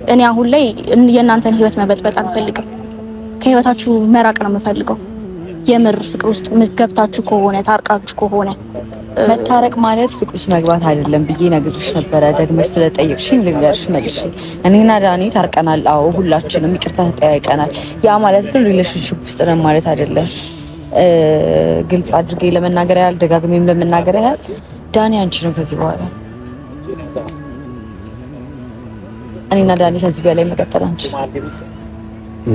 እኔ አሁን ላይ የእናንተን ህይወት መበጥበጥ አልፈልግም። ከህይወታችሁ መራቅ ነው የምፈልገው። የምር ፍቅር ውስጥ ገብታችሁ ከሆነ ታርቃችሁ ከሆነ መታረቅ ማለት ፍቅር ውስጥ መግባት አይደለም ብዬ ነግሬሽ ነበረ። ደግመሽ ስለጠየቅሽኝ ልንገርሽ መልሼ። እኔና ዳኒ ታርቀናል። አዎ ሁላችንም ይቅርታ ተጠያይቀናል። ያ ማለት ግን ሪሌሽንሺፕ ውስጥ ነን ማለት አይደለም። ግልጽ አድርጌ ለመናገር ያህል ደጋግሜም ለመናገር ያህል ዳኒ አንቺ ነው ከዚህ በኋላ እኔና ዳኒ ከዚህ በላይ መቀጠል አንቺ።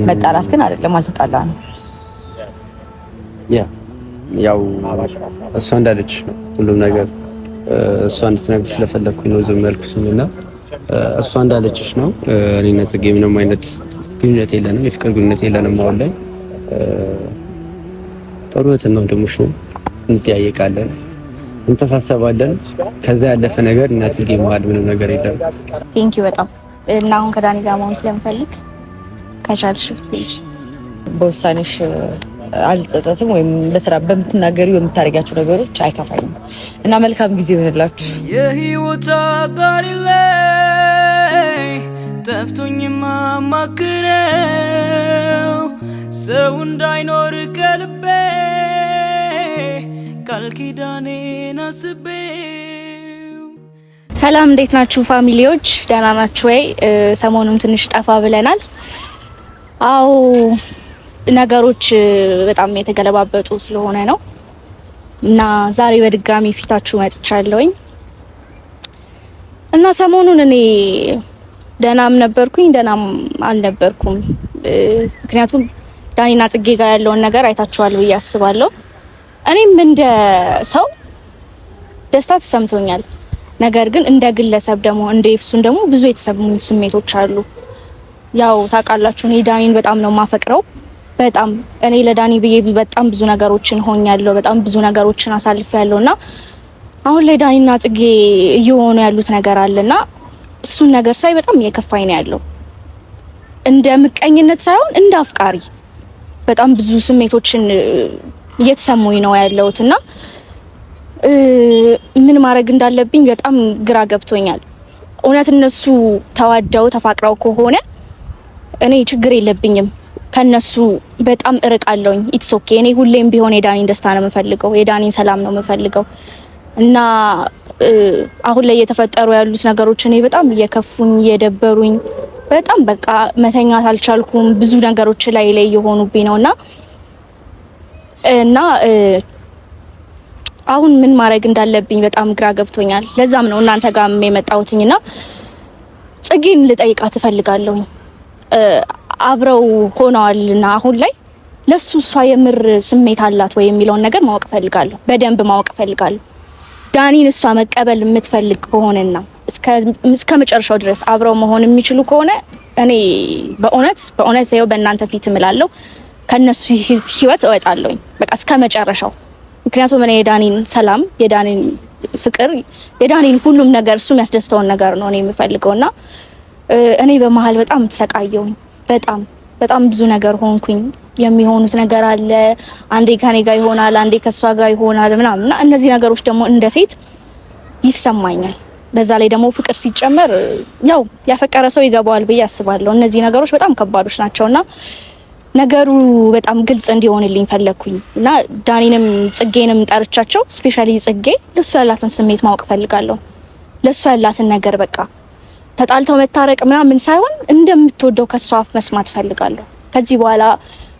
መጣላት ግን አይደለም፣ አልተጣላንም። ያው እሷ እንዳለች ነው ሁሉም ነገር። እሷ እንድትነግር ስለፈለኩኝ ነው ዝም ያልኩትና እሷ እንዳለችሽ ነው። እኔና ጽጌ ምንም አይነት ግንኙነት የለንም፣ የፍቅር ግንኙነት የለንም። አሁን ላይ ጥሩ እህትና ወንድሞች ነው። እንጠያየቃለን፣ እንተሳሰባለን። ከዛ ያለፈ ነገር እና ጽጌ መሀል ምንም ነገር የለም። ቴንኪ በጣም እና አሁን ከዳኒ ጋር መሆን ስለምፈልግ ከቻልሽ ብትሄጂ በውሳኔሽ አልጸጸትም፣ ወይም በምትናገሪው በምታደርጊያቸው ነገሮች አይከፋኝም እና መልካም ጊዜ ይሆንላችሁ። የህይወት አጋሪ ላይ ጠፍቶኝ ማማክረው ሰው እንዳይኖር ከልቤ ቃል ኪዳኔን አስቤው። ሰላም እንዴት ናችሁ ፋሚሊዎች? ደህና ናችሁ ወይ? ሰሞኑን ትንሽ ጠፋ ብለናል። አዎ ነገሮች በጣም የተገለባበጡ ስለሆነ ነው እና ዛሬ በድጋሚ ፊታችሁ መጥቻለሁኝ እና ሰሞኑን እኔ ደህናም ነበርኩኝ ደህናም አልነበርኩም። ምክንያቱም ዳኒና ጽጌ ጋር ያለውን ነገር አይታችኋል ብዬ አስባለሁ። እኔም እንደ ሰው ደስታ ተሰምቶኛል። ነገር ግን እንደ ግለሰብ ደግሞ እንደ ኤፍሱን ደግሞ ብዙ የተሰሙኝ ስሜቶች አሉ። ያው ታውቃላችሁ እኔ ዳኒን በጣም ነው የማፈቅረው። በጣም እኔ ለዳኒ ብዬ በጣም ብዙ ነገሮችን ሆኛለሁ፣ በጣም ብዙ ነገሮችን አሳልፌያለሁና አሁን ላይ ዳኒና ጽጌ እየሆኑ ያሉት ነገር አለና እሱን ነገር ሳይ በጣም እየከፋኝ ነው ያለው። እንደ ምቀኝነት ሳይሆን እንደ አፍቃሪ በጣም ብዙ ስሜቶችን እየተሰሙኝ ነው ያለውትና ምን ማድረግ እንዳለብኝ በጣም ግራ ገብቶኛል። እውነት እነሱ ተዋደው ተፋቅረው ከሆነ እኔ ችግር የለብኝም፣ ከነሱ በጣም እርቃለሁኝ። ኢትስ ኦኬ። እኔ ሁሌም ቢሆን የዳኒን ደስታ ነው የምፈልገው፣ የዳኒን ሰላም ነው የምፈልገው እና አሁን ላይ የተፈጠሩ ያሉት ነገሮች እኔ በጣም እየከፉኝ እየደበሩኝ በጣም በቃ መተኛት አልቻልኩም። ብዙ ነገሮች ላይ እየሆኑብኝ ነውና እና አሁን ምን ማድረግ እንዳለብኝ በጣም ግራ ገብቶኛል። ለዛም ነው እናንተ ጋር የመጣሁትኝና ጽጌን ልጠይቃት እፈልጋለሁ። አብረው ሆነዋልና አሁን ላይ ለሱ እሷ የምር ስሜት አላት ወይ የሚለውን ነገር ማወቅ እፈልጋለሁ፣ በደንብ ማወቅ እፈልጋለሁ። ዳኒን እሷ መቀበል የምትፈልግ ከሆነና እስከ መጨረሻው ድረስ አብረው መሆን የሚችሉ ከሆነ እኔ በእውነት ይኸው በእናንተ ፊት እምላለሁ ከነሱ ህይወት እወጣለሁኝ በቃ እስከ መጨረሻው። ምክንያቱም እኔ የዳኒን ሰላም፣ የዳኒን ፍቅር፣ የዳኒን ሁሉም ነገር እሱ የሚያስደስተውን ነገር ነው እኔ የምፈልገውና እኔ በመሀል በጣም ተሰቃየሁኝ። በጣም ብዙ ነገር ሆንኩኝ። የሚሆኑት ነገር አለ። አንዴ ከኔ ጋር ይሆናል፣ አንዴ ከሷ ጋር ይሆናል ምናምንና እነዚህ ነገሮች ደግሞ እንደ ሴት ይሰማኛል። በዛ ላይ ደግሞ ፍቅር ሲጨመር ያው ያፈቀረ ሰው ይገባዋል ብዬ አስባለሁ። እነዚህ ነገሮች በጣም ከባዶች ናቸውና ነገሩ በጣም ግልጽ እንዲሆንልኝ ፈለኩኝ እና ዳኒንም ጽጌንም ጠርቻቸው ስፔሻሊ ጽጌ ለሱ ያላትን ስሜት ማወቅ ፈልጋለሁ። ለሱ ያላትን ነገር በቃ ተጣልተው መታረቅ ምናምን ሳይሆን እንደምትወደው ከሷ አፍ መስማት ፈልጋለሁ። ከዚህ በኋላ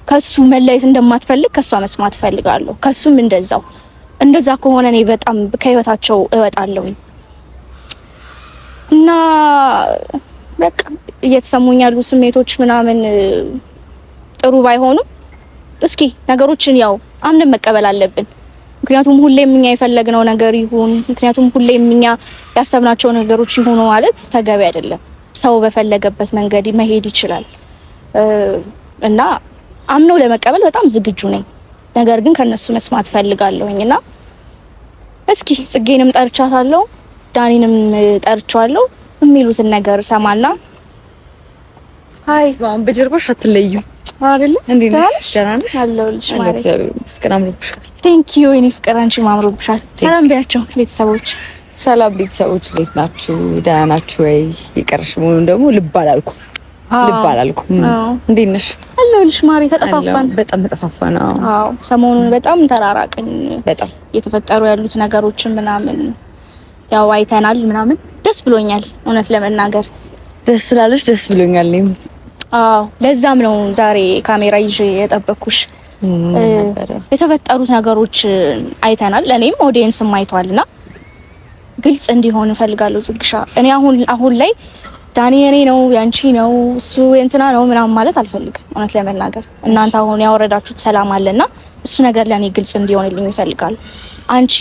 ከሱ መለየት እንደማትፈልግ ከሷ መስማት ፈልጋለሁ። ከሱም እንደዛው። እንደዛ ከሆነ እኔ በጣም ከህይወታቸው እወጣለሁኝ እና በቃ እየተሰሙኝ ያሉ ስሜቶች ምናምን ጥሩ ባይሆኑም እስኪ ነገሮችን ያው አምነን መቀበል አለብን። ምክንያቱም ሁሌም እኛ የፈለግነው ነገር ይሁን፣ ምክንያቱም ሁሌም እኛ ያሰብናቸው ነገሮች ይሁኑ ማለት ተገቢ አይደለም። ሰው በፈለገበት መንገድ መሄድ ይችላል እና አምነው ለመቀበል በጣም ዝግጁ ነኝ። ነገር ግን ከነሱ መስማት ፈልጋለሁኝና እስኪ ጽጌንም ጠርቻታለሁ፣ ዳኒንም ጠርቻለሁ። የሚሉትን ነገር ሰማና ሃይ ስማም በጀርባሽ አትለዩ አይደለ? እንዴ ነሽ? ደህና ነሽ? አለሁልሽ ማለት እግዚአብሔር ይመስገን። አምሮብሻል። ቴንክ ዩ የኔ ፍቅር፣ አንቺ ማምሮብሻል። ሰላም ቢያቸው ቤተሰቦች። ሰላም ቤተሰቦች እንዴት ናችሁ? ደህና ናችሁ ወይ? ይቀርሽ መሆኑን ደግሞ ልብ አላልኩም። እንዴት ነሽ? አለሁልሽ ማሪ። ተጠፋፋን፣ በጣም ተጠፋፋን። አዎ ሰሞኑን በጣም ተራራቅን። በጣም እየተፈጠሩ ያሉት ነገሮችን ምናምን ያው አይተናል ምናምን። ደስ ብሎኛል እውነት ለመናገር። ደስ ስላለሽ ደስ ብሎኛል እኔም። አዎ ለዛም ነው ዛሬ ካሜራ ይዤ የጠበኩሽ። የተፈጠሩት ነገሮች አይተናል፣ እኔም ኦዲየንስም አይቷልና ግልጽ እንዲሆን እፈልጋለሁ ጽግሻ። እኔ አሁን ላይ ዳኒ የኔ ነው ያንቺ ነው እሱ እንትና ነው ምናምን ማለት አልፈልግም እውነት ለመናገር። እናንተ አሁን ያወረዳችሁት ሰላም አለና እሱ ነገር ለኔ ግልጽ እንዲሆንልኝ እፈልጋለሁ። አንቺ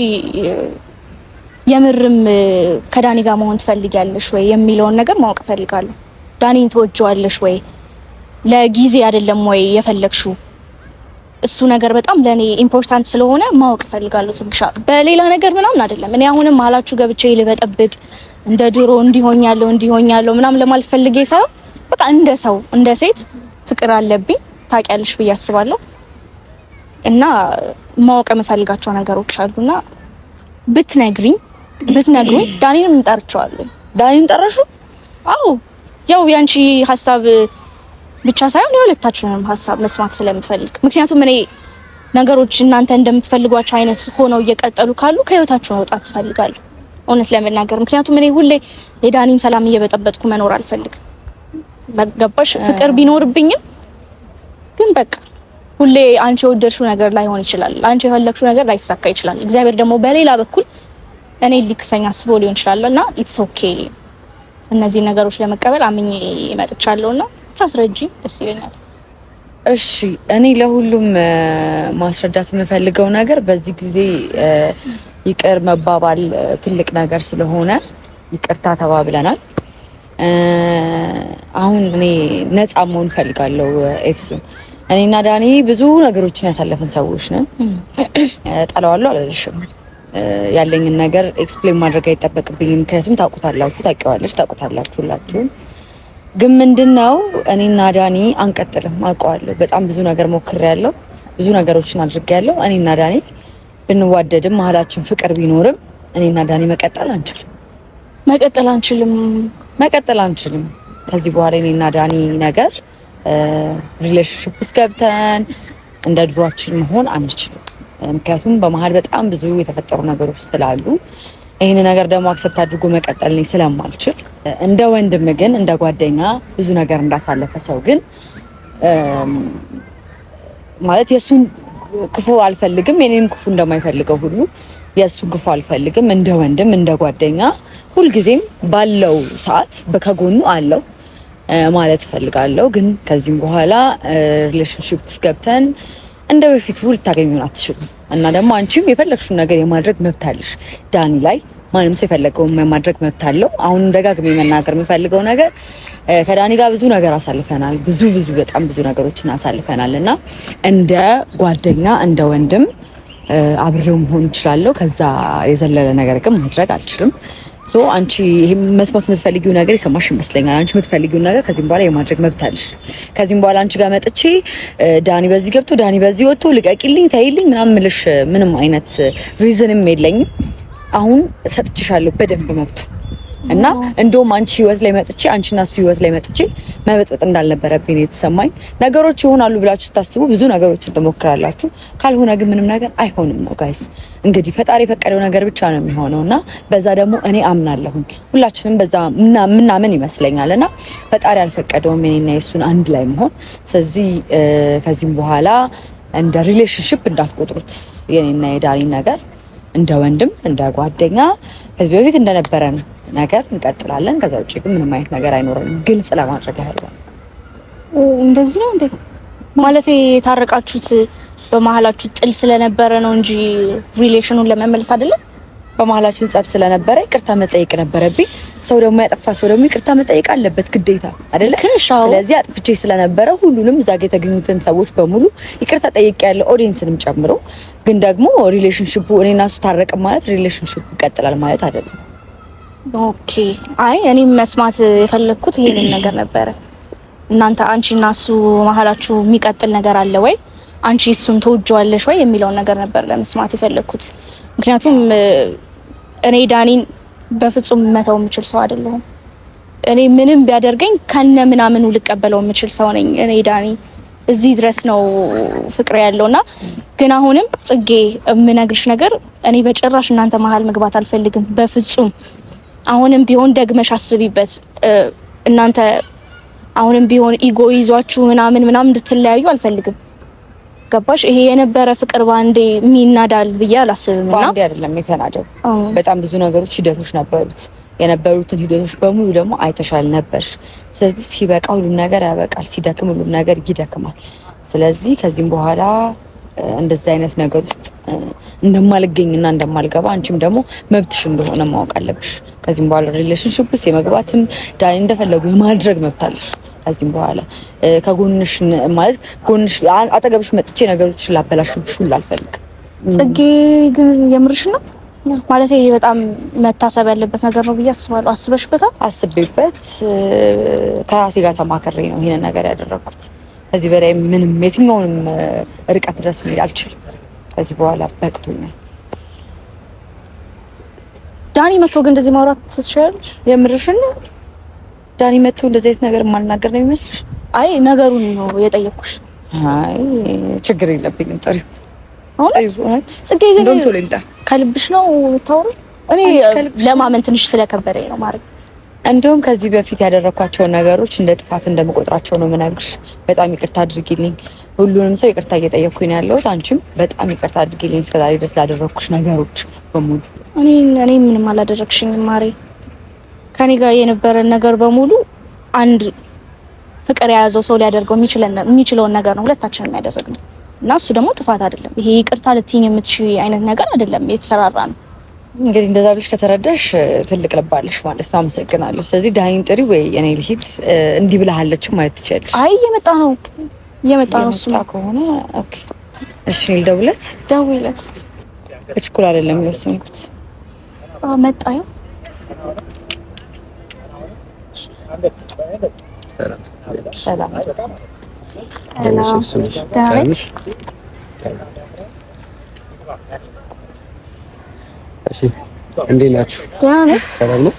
የምርም ከዳኒ ጋር መሆን ትፈልጊያለሽ ወይ የሚለውን ነገር ማወቅ እፈልጋለሁ። ዳኒን ትወጂዋለሽ ወይ? ለጊዜ አይደለም ወይ የፈለግሽው? እሱ ነገር በጣም ለኔ ኢምፖርታንት ስለሆነ ማወቅ እፈልጋለሁ ጽግሻ። በሌላ ነገር ምናምን አይደለም። እኔ አሁንም ማላችሁ ገብቼ ልበጠብጥ እንደ ድሮ እንዲሆኛለሁ ምናምን ለማለት ፈልጌ ሳይሆን በቃ እንደ ሰው እንደ ሴት ፍቅር አለብኝ ታውቂያለሽ ብዬ አስባለሁ። እና ማወቅ የምፈልጋቸው ነገሮች አሉና ብትነግሩኝ ዳኒንም እንጠርቸዋለሁ። ዳኒን ጠራሹ? አዎ ያው ያንቺ ሀሳብ ብቻ ሳይሆን የሁለታችሁንም ሀሳብ መስማት ስለምፈልግ፣ ምክንያቱም እኔ ነገሮች እናንተ እንደምትፈልጓቸው አይነት ሆነው እየቀጠሉ ካሉ ከህይወታችሁ መውጣት ትፈልጋለሁ እውነት ለመናገር። ምክንያቱም እኔ ሁሌ የዳኒን ሰላም እየበጠበጥኩ መኖር አልፈልግም። ገባሽ? ፍቅር ቢኖርብኝም ግን በቃ ሁሌ አንቺ የወደድሽው ነገር ላይሆን ይችላል፣ አንቺ የፈለግሽው ነገር ላይሳካ ይችላል። እግዚአብሔር ደግሞ በሌላ በኩል እኔ ሊክሰኝ አስቦ ሊሆን ይችላልና ኢትስ ኦኬ። እነዚህ ነገሮች ለመቀበል አምኜ መጥቻለሁና ታስረጂ ደስ ይለኛል። እሺ እኔ ለሁሉም ማስረዳት የምፈልገው ነገር በዚህ ጊዜ ይቅር መባባል ትልቅ ነገር ስለሆነ ይቅርታ ተባብለናል። አሁን እኔ ነፃ መሆን ፈልጋለሁ። ኤፍሱን እኔና ዳኒ ብዙ ነገሮችን ያሳለፈን ሰዎች ነን። ጠላዋለሁ አላለሽም። ያለኝን ነገር ኤክስፕሌን ማድረግ አይጠበቅብኝም። ምክንያቱም ታውቁታላችሁ ሁላችሁም። ግን ምንድነው እኔና ዳኒ አንቀጥልም። አውቀዋለሁ። በጣም ብዙ ነገር ሞክሬያለሁ። ብዙ ነገሮችን አድርጌያለሁ። እኔና ዳኒ ብንዋደድም መሀላችን ፍቅር ቢኖርም እኔና ዳኒ መቀጠል አንችልም። ከዚህ በኋላ እኔና ዳኒ ነገር ሪሌሽንሺፕ ውስጥ ገብተን እንደ ድሯችን መሆን አንችልም። ምክንያቱም በመሀል በጣም ብዙ የተፈጠሩ ነገሮች ስላሉ ይሄን ነገር ደግሞ አክሰፕት አድርጎ መቀጠል ስለማልችል እንደ ወንድም ግን እንደ ጓደኛ ብዙ ነገር እንዳሳለፈ ሰው ግን ማለት የሱን ክፉ አልፈልግም፣ የኔንም ክፉ እንደማይፈልገው ሁሉ የሱን ክፉ አልፈልግም። እንደ ወንድም እንደ ጓደኛ ሁልጊዜም ባለው ሰዓት ከጎኑ አለው ማለት ፈልጋለሁ። ግን ከዚህም በኋላ ሪሌሽንሺፕ ውስጥ ገብተን እንደ በፊቱ ልታገኙን አትችሉም። እና ደግሞ አንቺም የፈለግሽውን ነገር የማድረግ መብት አለሽ። ዳኒ ላይ ማንም ሰው የፈለገውን የማድረግ መብት አለው። አሁን ደጋግሜ መናገር የምፈልገው ነገር ከዳኒ ጋር ብዙ ነገር አሳልፈናል። በጣም ብዙ ነገሮችን አሳልፈናል እና እንደ ጓደኛ እንደ ወንድም አብሬው መሆን እችላለሁ። ከዛ የዘለለ ነገር ግን ማድረግ አልችልም። ሶ አንቺ ይሄ መስማት የምትፈልጊው ነገር የሰማሽ ይመስለኛል። አንቺ የምትፈልጊው ነገር ከዚህም በኋላ የማድረግ መብት አለሽ። ከዚህም በኋላ አንቺ ጋር መጥቼ ዳኒ በዚህ ገብቶ ዳኒ በዚህ ወጥቶ ልቀቂልኝ፣ ተይልኝ ምናምን ምልሽ ምንም አይነት ሪዝንም የለኝም። አሁን ሰጥቼሻለሁ በደንብ መብቱ እና እንደውም አንቺ ህይወት ላይ መጥቼ አንቺና እሱ ህይወት ላይ መጥቼ መበጥበጥ እንዳልነበረብኝ የተሰማኝ። ነገሮች ይሆናሉ ብላችሁ ስታስቡ ብዙ ነገሮችን ትሞክራላችሁ። ካልሆነ ግን ምንም ነገር አይሆንም ነው ጋይስ። እንግዲህ ፈጣሪ የፈቀደው ነገር ብቻ ነው የሚሆነውና በዛ ደግሞ እኔ አምናለሁኝ። ሁላችንም በዛ ምናምን ይመስለኛልና ፈጣሪ አልፈቀደውም የኔና የሱን አንድ ላይ መሆን። ስለዚህ ከዚህም በኋላ እንደ ሪሌሽንሺፕ እንዳትቆጥሩት የኔና የዳኒ ነገር እንደ ወንድም እንደ ጓደኛ ከዚህ በፊት እንደነበረን ነገር እንቀጥላለን። ከዛ ውጪ ግን ምንም አይነት ነገር አይኖርም። ግልጽ ለማድረግ ያህል እንደዚህ ነው እንዴ? ማለት የታረቃችሁት በመሀላችሁ ጥል ስለነበረ ነው እንጂ ሪሌሽኑን ለመመለስ አይደለም። በመሀላችን ጸብ ስለነበረ ይቅርታ መጠየቅ ነበረብኝ። ሰው ደግሞ ያጠፋ ሰው ደግሞ ይቅርታ መጠየቅ አለበት ግዴታ አይደለ? ስለዚህ አጥፍቼ ስለነበረ ሁሉንም እዛ ጋር የተገኙትን ሰዎች በሙሉ ይቅርታ ጠይቄያለሁ፣ ኦዲየንስንም ጨምሮ። ግን ደግሞ ሪሌሽንሺፑ እኔና እሱ ታረቀ ማለት ሪሌሽንሺፑ ይቀጥላል ማለት አይደለም። ኦኬ። አይ እኔ መስማት የፈለኩት ይሄንን ነገር ነበረ። እናንተ አንቺና እሱ መሀላችሁ የሚቀጥል ነገር አለ ወይ? አንቺ እሱን ተወጂዋለሽ ወይ የሚለውን ነገር ነበር ለመስማት የፈለኩት። ምክንያቱም እኔ ዳኒን በፍጹም መተው የምችል ሰው አይደለሁም። እኔ ምንም ቢያደርገኝ ከነ ምናምኑ ልቀበለው የምችል ሰው ነኝ። እኔ ዳኒ እዚህ ድረስ ነው ፍቅር ያለውና ግን አሁንም ጽጌ የምነግርሽ ነገር እኔ በጭራሽ እናንተ መሀል መግባት አልፈልግም በፍጹም። አሁንም ቢሆን ደግመሽ አስቢበት። እናንተ አሁንም ቢሆን ኢጎ ይዟችሁ ምናምን እንድትለያዩ አልፈልግም። ገባሽ? ይሄ የነበረ ፍቅር ባንዴ የሚናዳል ብዬ አላስብም። እና ባንዴ አይደለም የተናደው፣ በጣም ብዙ ነገሮች ሂደቶች ነበሩት። የነበሩትን ሂደቶች በሙሉ ደግሞ አይተሻል ነበርሽ። ስለዚህ ሲበቃ ሁሉም ነገር ያበቃል፣ ሲደክም ሁሉም ነገር ይደክማል። ስለዚህ ከዚህም በኋላ እንደዚህ አይነት ነገር ውስጥ እንደማልገኝና እንደማልገባ አንቺም ደግሞ መብትሽ እንደሆነ ማወቅ አለብሽ። ከዚህም በኋላ ሪሌሽንሺፕ ውስጥ የመግባትም ዳኒ እንደፈለጉ የማድረግ መብት አለሽ። ከዚህም በኋላ ከጎንሽ ማለት ጎንሽ አጠገብሽ መጥቼ ነገሮችን ላበላሽብሽ ሁሉ አልፈልግም። ጽጌ ግን የምርሽ ነው ማለት ይሄ በጣም መታሰብ ያለበት ነገር ነው ብዬ አስባለሁ። አስበሽበታል? አስቤበት ከራሴ ጋር ተማከሬ ነው ይሄንን ነገር ያደረኩት። ከዚህ በላይ ምንም የትኛውንም ርቀት ድረስ መሄድ አልችልም። ከዚህ በኋላ በቅቶኛል። ዳኒ መጥቶ ግን እንደዚህ ማውራት ትችያለሽ? የምርሽን ነው? ዳኒ መጥቶ እንደዚህ አይነት ነገር ማልናገር ነው የሚመስልሽ? አይ ነገሩን ነው የጠየኩሽ። አይ ችግር የለብኝም። ጥሪው እውነት ጽጌ ግን ከልብሽ ነው የምታወሪው? እኔ ለማመን ትንሽ ስለከበደኝ ነው ማለት። እንደውም ከዚህ በፊት ያደረኳቸውን ነገሮች እንደ ጥፋት እንደምቆጥራቸው ነው የምነግርሽ። በጣም ይቅርታ አድርጊልኝ። ሁሉንም ሰው ይቅርታ እየጠየቅኩኝ ነው ያለሁት። አንቺም በጣም ይቅርታ አድርጊልኝ እስከዛሬ ድረስ ላደረኩሽ ነገሮች በሙሉ። እኔ ምንም አላደረግሽኝም ማሬ። ከኔ ጋር የነበረን ነገር በሙሉ አንድ ፍቅር የያዘው ሰው ሊያደርገው የሚችለውን ነገር ነው ሁለታችንም ያደረግነው እና እሱ ደግሞ ጥፋት አይደለም። ይሄ ይቅርታ ልትይኝ የምትችይ አይነት ነገር አይደለም፣ የተሰራራ ነው። እንግዲህ እንደዛ ብለሽ ከተረዳሽ ትልቅ ልባለሽ ማለት ነው። አመሰግናለሁ። ስለዚህ ዳኒን ጥሪ ወይ እኔ ልሂድ እንዲህ ብለሃለች ማለት ትችያለሽ። አይ እየመጣ ነው እሱ ከሆነ ኦኬ እሺ። ልደውልለት? ደውይለት። እችኩል አይደለም የወሰንኩት። መጣ ይኸው። ሰላም እሺ፣ እንዴት ናችሁ? ሰላም ነው።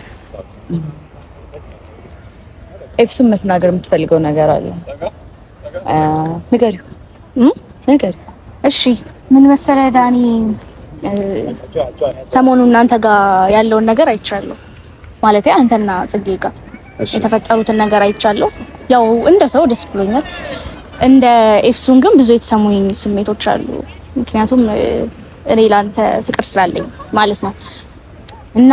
ኤፍሱን መናገር የምትፈልገው ነገር አለ? ንገሪው። እሺ፣ ምን መሰለህ ዳኒ፣ ሰሞኑን እናንተ ጋር ያለውን ነገር አይቻለሁ። ማለት አንተና ጽጌ ጋር የተፈጠሩትን ነገር አይቻለሁ። ያው እንደ ሰው ደስ ብሎኛል። እንደ ኤፍሱን ግን ብዙ የተሰሙኝ ስሜቶች አሉ። ምክንያቱም እኔ ላንተ ፍቅር ስላለኝ ማለት ነው። እና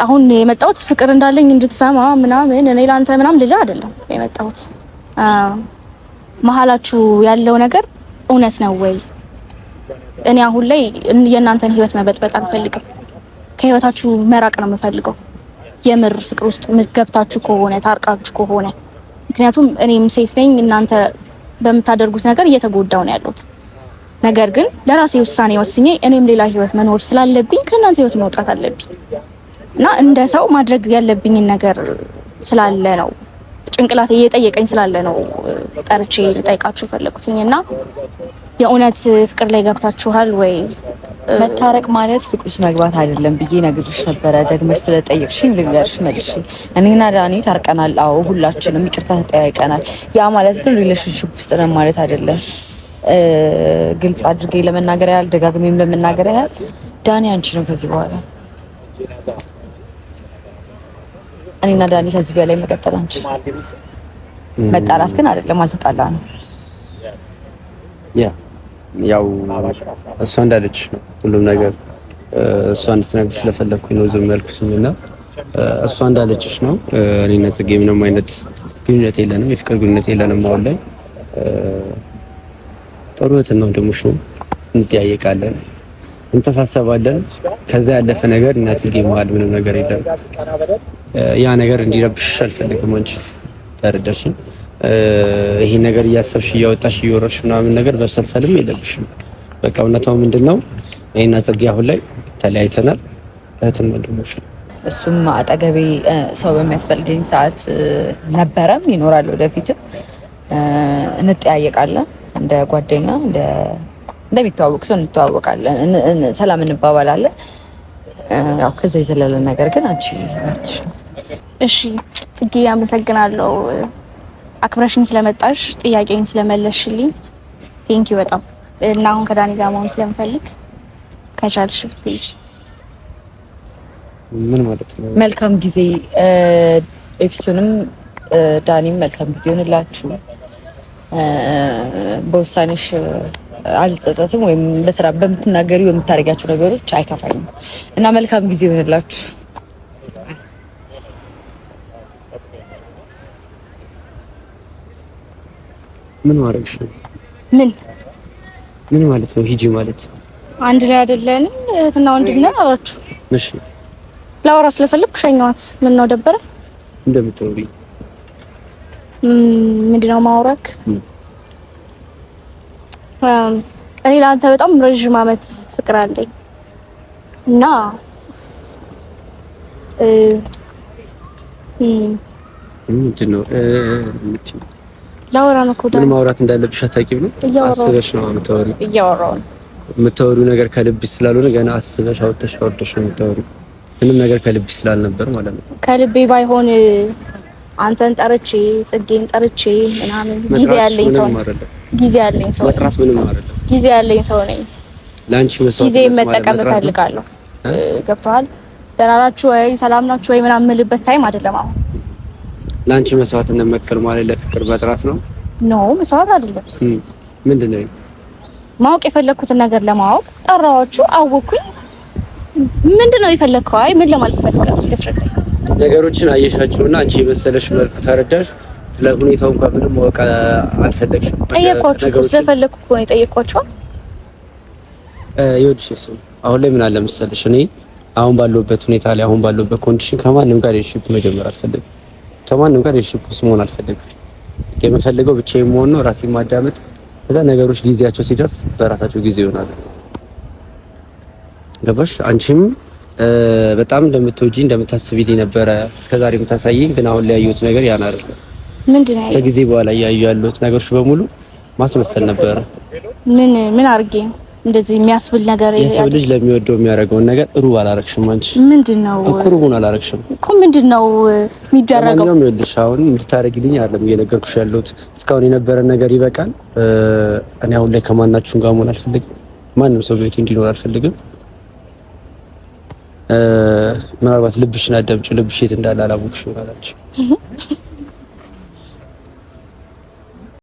አሁን የመጣሁት ፍቅር እንዳለኝ እንድትሰማ ምናምን እኔ ላንተ ምናምን ልልህ አይደለም የመጣሁት። መሀላችሁ ያለው ነገር እውነት ነው ወይ? እኔ አሁን ላይ የእናንተን ህይወት መበጥበጥ አልፈልግም። ከህይወታችሁ መራቅ ነው የምፈልገው። የምር ፍቅር ውስጥ ገብታችሁ ከሆነ ታርቃችሁ ከሆነ ምክንያቱም እኔም ሴት ነኝ። እናንተ በምታደርጉት ነገር እየተጎዳው ነው ያለሁት። ነገር ግን ለራሴ ውሳኔ ወስኜ እኔም ሌላ ህይወት መኖር ስላለብኝ ከእናንተ ህይወት መውጣት አለብኝ እና እንደ ሰው ማድረግ ያለብኝን ነገር ስላለ ነው ጭንቅላቴ እየጠየቀኝ ስላለ ነው ጠርቼ ልጠይቃችሁ የፈለኩትኝ። እና የእውነት ፍቅር ላይ ገብታችኋል ወይ? መታረቅ ማለት ፍቅር ውስጥ መግባት አይደለም ብዬ ነግሬሽ ነበረ። ደግመሽ ስለጠየቅሽኝ ልንገርሽ መልሼ። እኔና ዳኒ ታርቀናል። አዎ ሁላችንም ይቅርታ ተጠያይቀናል። ያ ማለት ግን ሪሌሽንሺፕ ውስጥ ነን ማለት አይደለም። ግልጽ አድርጌ ለመናገር ያህል ደጋግሜም ለመናገር ያህል ዳኒ አንቺ ነው ከዚህ በኋላ። እኔና ዳኒ ከዚህ በላይ መቀጠል አንችልም። መጣላት ግን አይደለም፣ አልተጣላንም። ያው እሷ እንዳለች ነው ሁሉም ነገር። እሷ እንድትነግር ስለፈለኩኝ ነው ዝም ያልኩትኝ እና እሷ እንዳለችሽ ነው። እኔና ጽጌ ምንም አይነት ግንኙነት የለንም፣ የፍቅር ግንኙነት የለንም። አሁን ላይ ጥሩ እህትና ወንድሞች ነው፣ እንጠያየቃለን፣ እንተሳሰባለን። ከዛ ያለፈ ነገር እና ጽጌ መሀል ምንም ነገር የለም። ያ ነገር እንዲረብሽሽ አልፈልግም። አንቺ ተረዳሽኝ? ይሄ ነገር እያሰብሽ እያወጣሽ እየወረድሽ ምናምን ነገር በሰልሰልም የለብሽም። በቃ እውነታው ምንድነው? እኔና ጽጌ አሁን ላይ ተለያይተናል፣ እህትና ወንድሞች። እሱም አጠገቤ ሰው በሚያስፈልገኝ ሰዓት ነበረም ይኖራል፣ ወደፊትም እንጠያየቃለን። እንደ ጓደኛ እንደሚተዋወቅ ሰው እንተዋወቃለን፣ ሰላም እንባባላለን። ያው ከዛ የዘለለ ነገር ግን አንቺ አትሽ ነው። እሺ ጽጌ አመሰግናለሁ፣ አክብረሽኝ ስለመጣሽ ጥያቄን ስለመለስሽልኝ ቴንኪ በጣም እና አሁን ከዳኒ ጋር መሆን ስለምፈልግ ከቻልሽ ብትሄጂ። ምን ማለት ነው? መልካም ጊዜ ኤፍሱንም ዳኒም መልካም ጊዜ ይሆንላችሁ። በውሳኔሽ አልጸጸትም፣ ወይም በምትናገሪው የምታደርጊያቸው ነገሮች አይከፋኝም እና መልካም ጊዜ ይሆንላችሁ። ምን ማድረግሽ ነው? ምን ማለት ነው? ሂጂ ማለት አንድ ላይ አይደለንም? እህትና ወንድም ነን አላችሁ። እሺ ላወራ ስለፈለኩ ሸኛዋት። ምን ነው ደበረ? እንደምትወሪ ምንድነው ማውራክ? እኔ ለአንተ በጣም ረዥም ዓመት ፍቅር አለኝ እና ምንድነው ላወራ ነው እኮ ምን ማውራት እንዳለብሽ አታውቂም ነው? አስበሽ ነው የምታወሪው? እያወራሁ ነው። የምታወሪው ነገር ከልብሽ ስላልሆነ ገና አስበሽ አውጥተሽ ነው የምታወሪው። ምንም ነገር ከልብሽ ስላልነበር ማለት ነው። ከልቤ ባይሆን አንተን ጠርቼ ጽጌን ጠርቼ ምናምን ጊዜ ያለኝ ሰው መጥራት ምንም አይደለም። ጊዜ ያለኝ ሰው ነኝ። ላንቺ መስዋዕት ጊዜ መጠቀም እፈልጋለሁ። ገብቶሃል? ደህና ናችሁ ወይ ሰላም ናችሁ ወይ ምናምን የምልበት ታይም አይደለም አሁን። ላንቺ መስዋዕትነት መክፈል ማለት ለፍቅር መጥራት ነው? ኖ መስዋዕት አይደለም። ምንድነው? ማወቅ የፈለኩትን ነገር ለማወቅ ጠራኋችሁ፣ አወኩኝ። ምንድነው የፈለከው? አይ ምን ለማለት ፈልጋለሁ? እስኪ አስረዳኝ። ነገሮችን አየሻቸውና አንቺ የመሰለሽ መልኩ ተረዳሽ። ስለ ሁኔታው እንኳን ምንም ማወቅ አልፈለግሽም። ጠየኳችሁ፣ ስለፈለኩ እኮ ነው የጠየኳችሁ። ይኸውልሽ እሱ አሁን ላይ ምን አለ መሰለሽ፣ እኔ አሁን ባለሁበት ሁኔታ ላይ አሁን ባለሁበት ኮንዲሽን ከማንም ጋር ሪሌሽንሺፕ መጀመር አልፈልግም። ከማንም ጋር ሪሌሽንሺፕ ውስጥ መሆን አልፈልግም። የምፈልገው ብቻዬን መሆን ነው፣ ራሴን ማዳመጥ። ከዛ ነገሮች ጊዜያቸው ሲደርስ በራሳቸው ጊዜ ይሆናል። ገባሽ? አንቺም በጣም እንደምትወጂ እንደምታስቢልኝ ነበረ እስከዛሬ የምታሳይኝ፣ ግን አሁን ላይ ያየሁት ነገር ያን አይደለም። ምንድነው? ከጊዜ በኋላ ያዩ ያሉት ነገሮች በሙሉ ማስመሰል ነበረ። ምን አርጌ እንደዚህ የሚያስብል ነገር የሰው ልጅ ለሚወደው የሚያደርገውን ነገር ሩብ አላረግሽም። አንቺ ምንድነው እኮ ሩቡን አላረግሽም እኮ። ምንድነው የሚደረገው? ማንኛውም ይኸውልሽ አሁን እንድታረጊልኝ አይደለም እየነገርኩሽ ያለሁት። እስካሁን የነበረን ነገር ይበቃል። እኔ አሁን ላይ ከማናችሁም ጋር መሆን አልፈልግም። ማንም ሰው ቤት እንዲኖር አልፈልግም። ምናልባት ልብሽን አዳምጪው። ልብሽ የት እንዳለ አላወቅሽም ማለት